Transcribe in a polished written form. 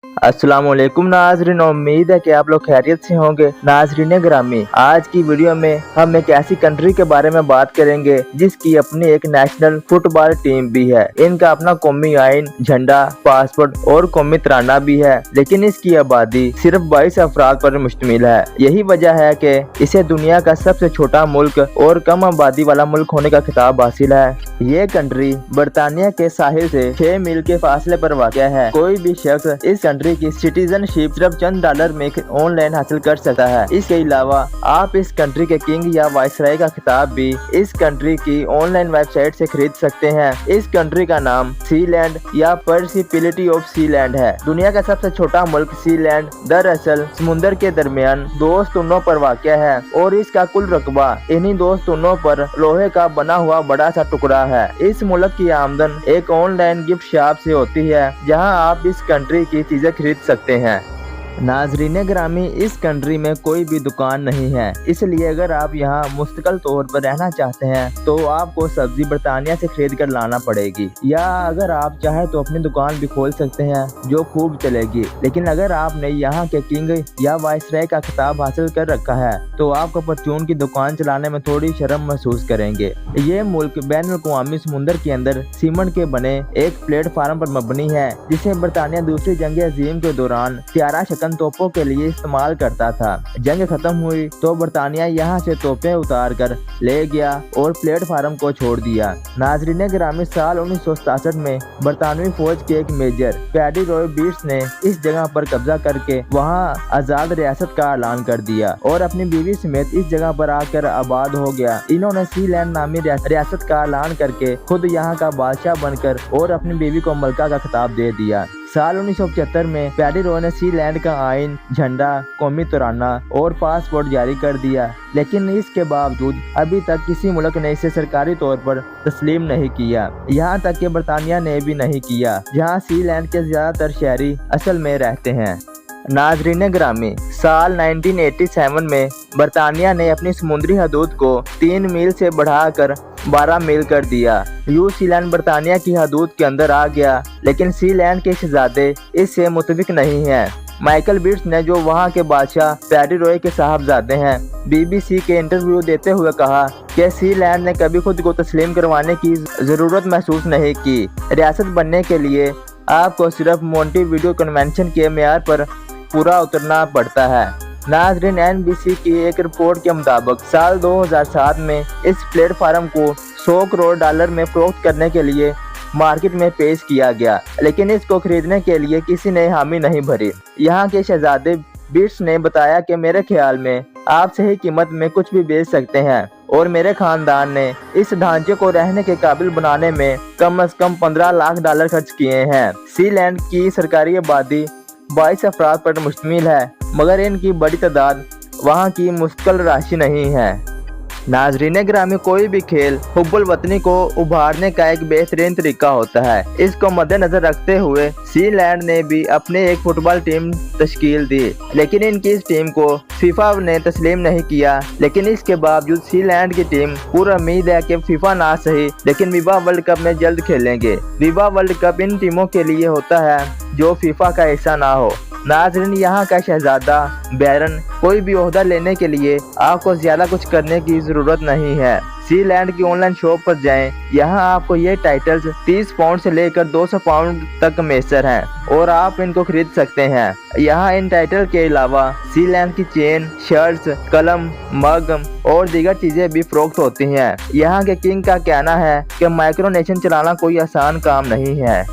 अस्सलाम वालेकुम नाजरीन, उम्मीद है कि आप लोग खैरियत से होंगे। नाजरीन ग्रामी, आज की वीडियो में हम एक ऐसी कंट्री के बारे में बात करेंगे जिसकी अपनी एक नेशनल फुटबॉल टीम भी है। इनका अपना कौमी आइन, झंडा, पासपोर्ट और कौमी तराना भी है, लेकिन इसकी आबादी सिर्फ 22 अफराद पर मुश्तमिल है। यही वजह है कि इसे दुनिया का सबसे छोटा मुल्क और कम आबादी वाला मुल्क होने का खिताब हासिल है। ये कंट्री बरतानिया के साहिल से 6 मील के फासले पर वाक़या है। कोई भी शख्स इस कंट्री की सिटीजनशिप सिर्फ चंद डॉलर में ऑनलाइन हासिल कर सकता है। इसके अलावा आप इस कंट्री के किंग या वाइसराय का खिताब भी इस कंट्री की ऑनलाइन वेबसाइट से खरीद सकते हैं। इस कंट्री का नाम सीलैंड या प्रिंसिपैलिटी ऑफ सीलैंड है। दुनिया का सबसे छोटा मुल्क सीलैंड दरअसल समुद्र के दरमियान दो स्तूनों पर वाक़या है और इसका कुल रकबा इन्हीं दो स्तूनों पर लोहे का बना हुआ बड़ा सा टुकड़ा है। इस मुल्क की आमदन एक ऑनलाइन गिफ्ट शॉप से होती है, जहां आप इस कंट्री की चीजें खरीद सकते हैं। नाजरीन ग्रामी, इस कंट्री में कोई भी दुकान नहीं है, इसलिए अगर आप यहाँ मुस्तकिल तौर पर रहना चाहते हैं तो आपको सब्जी बरतानिया से खरीद कर लाना पड़ेगी, या अगर आप चाहे तो अपनी दुकान भी खोल सकते हैं जो खूब चलेगी। लेकिन अगर आपने यहाँ के किंग या वाइसराय का खिताब हासिल कर रखा है तो आप परचून की दुकान चलाने में थोड़ी शर्म महसूस करेंगे। ये मुल्क बैन अवी समुद्र के अंदर सीमेंट के बने एक प्लेटफार्म पर मबनी है, जिसे बरतानिया दूसरी जंग अजीम के दौरान त्यारा तोपों के लिए इस्तेमाल करता था। जंग खत्म हुई तो बरतानिया यहाँ से तोपें उतार कर ले गया और प्लेटफार्म को छोड़ दिया। नाजरीन ग्रामी, साल 1967 में बरतानवी फौज के एक मेजर पैडी रॉय बीट्स ने इस जगह पर कब्जा करके वहाँ आजाद रियासत का ऐलान कर दिया और अपनी बीवी समेत इस जगह पर आकर आबाद हो गया। इन्होंने सीलैंड नामी रियासत का ऐलान करके खुद यहाँ का बादशाह बनकर और अपनी बीवी को मलका का खिताब दे दिया। साल 1975 में पैडी रॉय ने सीलैंड का आइन, झंडा, कौमी तराना और पासपोर्ट जारी कर दिया, लेकिन इसके बावजूद अभी तक किसी मुल्क ने इसे सरकारी तौर पर तस्लीम नहीं किया। यहाँ तक कि बरतानिया ने भी नहीं किया, जहाँ सीलैंड के ज्यादातर शहरी असल में रहते हैं। नाजरीन ग्रामी, साल 1987 में बरतानिया ने अपनी समुद्री हदूद को 3 मील से बढ़ाकर 12 मील कर दिया। सीलैंड बरतानिया की हदूद के अंदर आ गया, लेकिन सीलैंड के शहजादे इससे मुतफिक नहीं हैं। माइकल बीट्स ने, जो वहाँ के बादशाह पैडी रॉय के साहबजादे हैं, BBC के इंटरव्यू देते हुए कहा कि सीलैंड ने कभी खुद को तस्लीम करवाने की जरूरत महसूस नहीं की। रियासत बनने के लिए आपको सिर्फ मोंटेविडियो कन्वेंशन के मेयार पर पूरा उतरना पड़ता है। नाजरीन, NBC की एक रिपोर्ट के मुताबिक साल 2007 में इस प्लेटफार्म को 100 करोड़ डॉलर में फरोख्त करने के लिए मार्केट में पेश किया गया, लेकिन इसको खरीदने के लिए किसी ने हामी नहीं भरी। यहाँ के शहजादे बीट्स ने बताया कि मेरे ख्याल में आप सही कीमत में कुछ भी बेच सकते हैं और मेरे खानदान ने इस ढांचे को रहने के काबिल बनाने में कम से कम 15 लाख डॉलर खर्च किए हैं। सीलैंड की सरकारी आबादी 22 अफराद पर मुश्तमिल है, मगर इनकी बड़ी तादाद वहाँ की मुस्तकिल राशि नहीं है। नाजरीन ग्रामी, कोई भी खेल हुब्बुल वतनी को उभारने का एक बेहतरीन तरीका होता है। इसको मद्देनजर रखते हुए सीलैंड ने भी अपने एक फुटबॉल टीम तश्कील दी, लेकिन इनकी इस टीम को फीफा ने तस्लीम नहीं किया। लेकिन इसके बावजूद सीलैंड की टीम पूरी उम्मीद है कि फीफा ना सही लेकिन विवा वर्ल्ड कप में जल्द खेलेंगे। विवा वर्ल्ड कप इन टीमों के लिए होता है जो फीफा का हिस्सा ना हो। नाजरीन, यहाँ का शहजादा बैरन, कोई भी ओहदा लेने के लिए आपको ज्यादा कुछ करने की जरूरत नहीं है। सीलैंड की ऑनलाइन शॉप पर जाएं, यहाँ आपको ये टाइटल्स 30 पाउंड से लेकर 200 पाउंड तक मैसर हैं और आप इनको खरीद सकते हैं। यहाँ इन टाइटल के अलावा सीलैंड की चेन, शर्ट्स, कलम, मग और दीगर चीजें भी फरोख्त होती हैं। यहाँ के किंग का कहना है कि माइक्रोनेशन चलाना कोई आसान काम नहीं है।